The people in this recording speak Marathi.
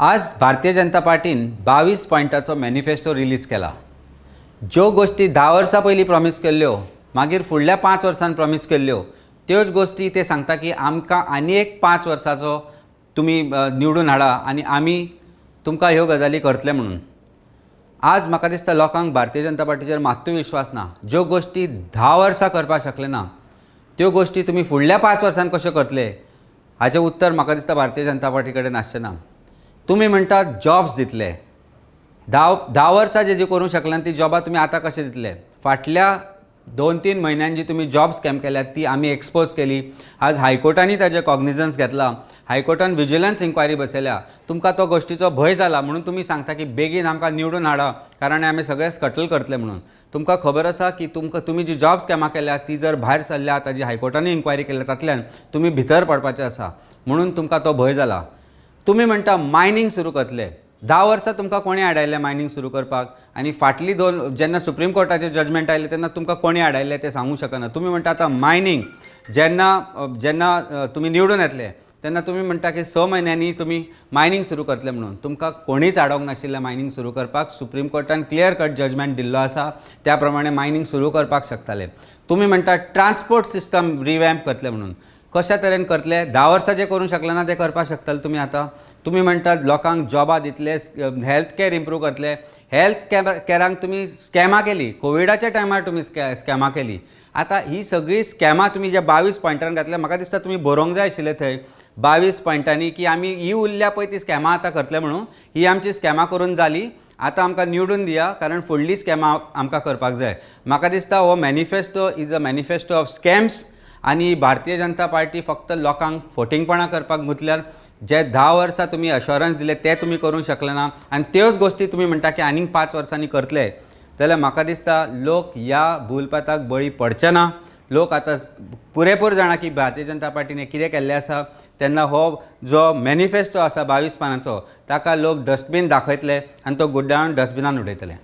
आज भारतीय जनता पार्टीन 22 पॉयंटाचो मॅनिफेस्टो रिलीज केला। ज्यो गोष्टी 10 वर्सां पयलीं प्रॉमिस केल्ल्यो मागीर फुडल्या 5 वर्सांनी प्रॉमिस केल्ल्यो त्योच गोष्टी ते सांगता की आमकां आनी एक 5 वर्सांचो तुमी निवडून हाडा आनी आमी तुमकां ह्यो गजाली करतले म्हणून। आज म्हाका दिसता लोकांक भारतीय जनता पार्टीचेर मात्तूय विश्वास ना। ज्यो गोष्टी 10 वर्सां करपाक शकले ना त्यो गोष्टी तुमी फुडल्या 5 वर्सांनी कश्यो करतले हाचें उत्तर म्हाका दिसता भारतीय जनता पार्टी कडेन आसचें ना। तुम्ही म्हणटात जॉब्स दितले, 10 वर्सां जी करूंक शकले ती जॉबां तुम्ही आता कशे दितले। फाटल्या 2-3 म्हयन्यांनी जी तुम्ही जॉब स्कॅम केल्यात ती आमी एक्सपोज केली। आज हायकोर्टानी ताजे कॉग्निजन्स घेतला, हायकोर्टान विजिलन्स इन्क्वायरी बसयल्या। तुमकां तो गोष्टीचो भंय जाला म्हणून तुम्ही सांगता की बेगीन आमकां निवडून हाडा कारण आमी सगळे स्कटल करतले म्हणून। तुमकां खबर आसा की तुमी जी जॉब स्कॅमां केल्या ती जर भायर सरल्या ताजी हायकोर्टानी इन्क्वायरी केल्या तातल्यान तुमी भितर पडपाचे आसा म्हणून तुमकां तो भंय जाला। तुम्ही म्हणटा मायनिंग सुरू करतले, 10 वर्सां तुमकां कोणी हाडायले मायनिंग सुरू करपाक आनी फाटली 2 जेन्ना सुप्रीम कोर्टाचे जजमेंट आयले तेन्ना तुमकां कोणी हाडायले ते सांगूंक शकना। तुम्ही म्हणटा आतां मायनिंग जेन्ना तुमी निवडून येतले तेन्ना तुमी म्हणटा की 6 म्हयन्यांनी तुमी मायनिंग सुरू करतले म्हणून। तुमकां कोणीच हाडोंक नाशिल्लें मायनिंग सुरू करपाक। सुप्रीम कोर्टान क्लियर कट जजमेंट दिल्लो आसा, त्या प्रमाणे मायनिंग सुरू करपाक शकताले। तुम्ही म्हणटा ट्रान्सपोर्ट सिस्टम रिवॅम्प करतले म्हणून। कशा तरेन करतले? 10 वर्सां जे करूंक शकले ना ते करपाक शकतले तुमी आतां। तुम्ही म्हणटात लोकांक जॉबां दितले, हेल्थ कॅर इम्प्रूव करतले। हेल्थ कॅरांक तुमी स्कॅमां केली, कोविडाच्या टायमार तुमी स्कॅमां केली। आतां ही सगळी स्कॅमां तुमी जे 22 पॉयंटान घातल्या, म्हाका दिसता तुमी बरोवंक जाय आशिल्लें थंय 22 पॉयंटांनी की आमी ही उरल्या पळय ती स्कॅमां आतां करतले म्हणून। ही आमची स्कॅमां करून जाली, आतां आमकां निवडून दिया कारण फुडली स्कॅमां आमकां करपाक जाय। म्हाका दिसता हो manifesto is a manifesto of scams आनी भारतीय जनता पार्टी फक्त लोकांक फोटिंगपणां करपाक गुंतल्यार। जे 10 वर्सां तुमी अश्योरन्स दिले ते तुमी करूंक शकले ना आनी त्योच गोष्टी तुमी म्हणटा की आनीक 5 वर्सांनी करतले जाल्यार म्हाका दिसता लोक ह्या भूलपथाक बळी पडचे ना। लोक आतां पुरेपूर जाणा की भारतीय जनता पार्टीने कितें केल्लें आसा। तेन्ना हो जो मॅनिफेस्टो आसा 22 पानांचो ताका लोक डस्टबीन दाखयतले आनी तो गुड्डावन डस्टबिनान उडयतले।